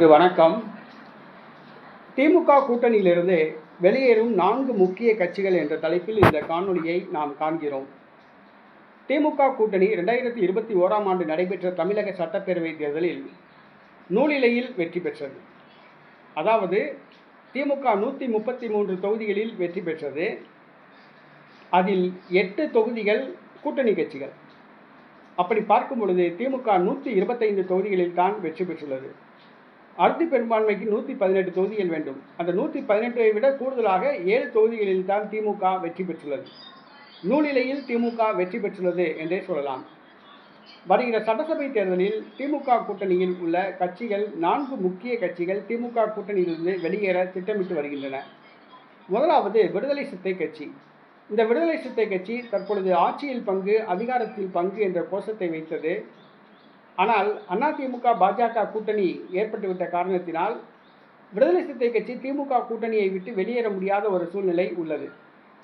நண்பர்களுக்கு வணக்கம். திமுக கூட்டணியிலிருந்து வெளியேறும் 4 முக்கிய கட்சிகள் என்ற தலைப்பில் இந்த காணொளியை நாம் காண்கிறோம். திமுக கூட்டணி 2021ஆம் ஆண்டு நடைபெற்ற தமிழக சட்டப்பேரவை தேர்தலில் நூலிலையில் வெற்றி பெற்றது. அதாவது திமுக 133 தொகுதிகளில் வெற்றி பெற்றது. அதில் 8 தொகுதிகள் கூட்டணி கட்சிகள். அப்படி பார்க்கும் பொழுது திமுக 125 தொகுதிகளில் தான் வெற்றி பெற்றுள்ளது. அறுதி பெரும்பான்மைக்கு 118 தொகுதிகள் வேண்டும். அந்த 118ஐ விட கூடுதலாக 7 தொகுதிகளில் தான் திமுக வெற்றி பெற்றுள்ளது. நூலிலையில் திமுக வெற்றி பெற்றுள்ளது என்றே சொல்லலாம். வருகிற சட்டசபை தேர்தலில் திமுக கூட்டணியில் உள்ள கட்சிகள் 4 முக்கிய கட்சிகள் திமுக கூட்டணியிலிருந்து வெளியேற திட்டமிட்டு வருகின்றன. முதலாவது விடுதலை சிறுத்தை கட்சி. இந்த விடுதலை சிறுத்தை கட்சி தற்பொழுது ஆட்சியில் பங்கு, அதிகாரத்தில் பங்கு என்ற கோஷத்தை வைத்தது. ஆனால் அதிமுக பாஜக கூட்டணி ஏற்பட்டுவிட்ட காரணத்தினால் விடுதலை சிறுத்தை கட்சி திமுக கூட்டணியை விட்டு வெளியேற முடியாத ஒரு சூழ்நிலை உள்ளது.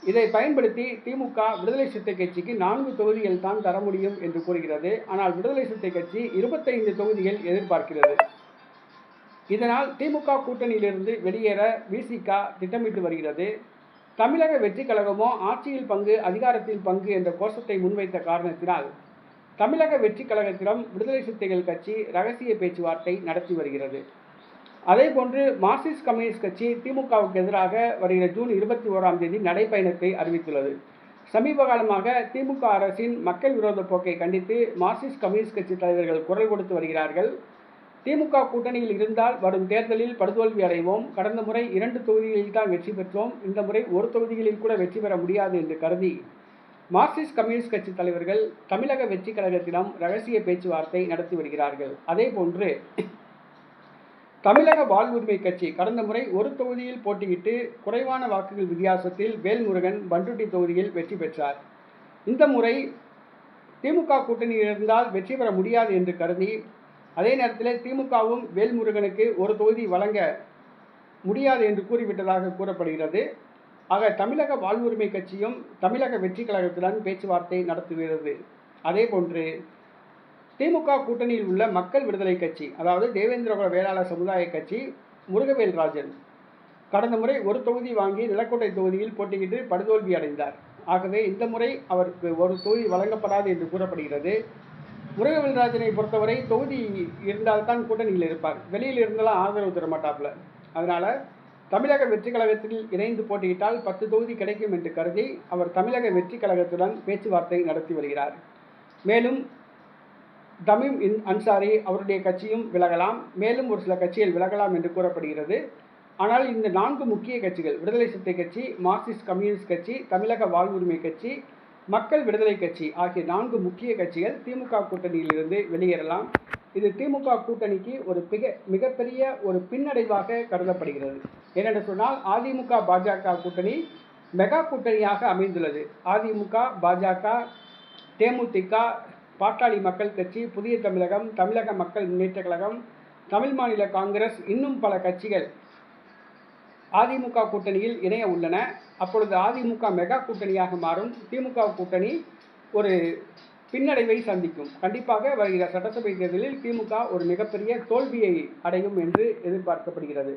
இதை பயன்படுத்தி திமுக விடுதலை சிறுத்தை கட்சிக்கு 4 தொகுதிகள் தான் தர முடியும் என்று கூறுகிறது. ஆனால் விடுதலை சிறுத்தை கட்சி 25 தொகுதிகள் எதிர்பார்க்கிறது. இதனால் திமுக கூட்டணியிலிருந்து வெளியேற விசிக திட்டமிட்டு வருகிறது. தமிழக வெற்றி கழகமோ ஆட்சியில் பங்கு, அதிகாரத்தில் பங்கு என்ற கோஷத்தை முன்வைத்த காரணத்தினால் தமிழக வெற்றி கழகத்திடம் விடுதலை சிறுத்தைகள் கட்சி ரகசிய பேச்சுவார்த்தை நடத்தி வருகிறது. அதேபோன்று மார்க்சிஸ்ட் கம்யூனிஸ்ட் கட்சி திமுகவுக்கு எதிராக வருகிற ஜூன் 21ஆம் தேதி நடைப்பயணத்தை அறிவித்துள்ளது. சமீப காலமாக திமுக அரசின் மக்கள் விரோத போக்கை கண்டித்து மார்க்சிஸ்ட் கம்யூனிஸ்ட் கட்சி தலைவர்கள் குரல் கொடுத்து வருகிறார்கள். திமுக கூட்டணியில் இருந்தால் வரும் தேர்தலில் படுதோல்வி அடைவோம். கடந்த முறை 2 தொகுதிகளில் தான் வெற்றி பெற்றோம். இந்த முறை 1 தொகுதிகளில் கூட வெற்றி பெற முடியாது என்று கருதி மார்க்சிஸ்ட் கம்யூனிஸ்ட் கட்சி தலைவர்கள் தமிழக வெற்றி கழகத்திடம் ரகசிய பேச்சுவார்த்தை நடத்தி வருகிறார்கள். அதேபோன்று தமிழக வாழ்வுரிமை கட்சி கடந்த முறை 1 தொகுதியில் போட்டியிட்டு குறைவான வாக்குகள் வித்தியாசத்தில் வேல்முருகன் பண்ருட்டி தொகுதியில் வெற்றி பெற்றார். இந்த முறை திமுக கூட்டணியில் இருந்தால் வெற்றி பெற முடியாது என்று கருதி அதே நேரத்தில் திமுகவும் வேல்முருகனுக்கு 1 தொகுதி வழங்க முடியாது என்று கூறிவிட்டதாக கூறப்படுகிறது. ஆக தமிழக வாழ்வுரிமை கட்சியும் தமிழக வெற்றி கழகத்துடன் பேச்சுவார்த்தை நடத்துகிறது. அதேபோன்று திமுக கூட்டணியில் உள்ள மக்கள் விடுதலை கட்சி, அதாவது தேவேந்திரகுல வேளாளர் சமுதாய கட்சி, முருகவேல் ராஜன் கடந்த முறை 1 தொகுதி வாங்கி நிலக்கோட்டை தொகுதியில் போட்டியிட்டு படுதோல்வி அடைந்தார். ஆகவே இந்த முறை அவருக்கு 1 தொகுதி வழங்கப்படாது என்று கூறப்படுகிறது. முருகவேல் ராஜனை பொறுத்தவரை தொகுதி இருந்தால்தான் கூட்டணியில் இருப்பார். வெளியில் இருந்தாலும் ஆதரவு தர மாட்டாப்ல. அதனால் தமிழக வெற்றி கழகத்தில் இணைந்து போட்டியிட்டால் 10 தொகுதி கிடைக்கும் என்று கருதி அவர் தமிழக வெற்றி கழகத்துடன் பேச்சுவார்த்தை நடத்தி வருகிறார். மேலும் தமீம் அன்சாரி அவருடைய கட்சியும் விலகலாம், மேலும் ஒரு சில கட்சிகள் விலகலாம் என்று கூறப்படுகிறது. ஆனால் இந்த 4 முக்கிய கட்சிகள் விடுதலை சிறுத்தை கட்சி, மார்க்சிஸ்ட் கம்யூனிஸ்ட் கட்சி, தமிழக வாழ்வுரிமை கட்சி, மக்கள் விடுதலை கட்சி ஆகிய 4 முக்கிய கட்சிகள் திமுக கூட்டணியிலிருந்து வெளியேறலாம். இது திமுக கூட்டணிக்கு ஒரு மிகப்பெரிய ஒரு பின்னடைவாக கருதப்படுகிறது. ஏனென்று சொன்னால் அதிமுக பாஜக கூட்டணி மெகா கூட்டணியாக அமைந்துள்ளது. அதிமுக, பாஜக, தேமுதிக, பாட்டாளி மக்கள் கட்சி, புதிய தமிழகம், தமிழக மக்கள் முன்னேற்ற கழகம், தமிழ் மாநில காங்கிரஸ், இன்னும் பல கட்சிகள் அதிமுக கூட்டணியில் இணைய உள்ளன. அப்பொழுது அதிமுக மெகா கூட்டணியாக மாறும். திமுக கூட்டணி ஒரு பின்னடைவை சந்திக்கும். கண்டிப்பாக வருகிற சட்டசபை தேர்தலில் திமுக ஒரு மிகப்பெரிய தோல்வியை அடையும் என்று எதிர்பார்க்கப்படுகிறது.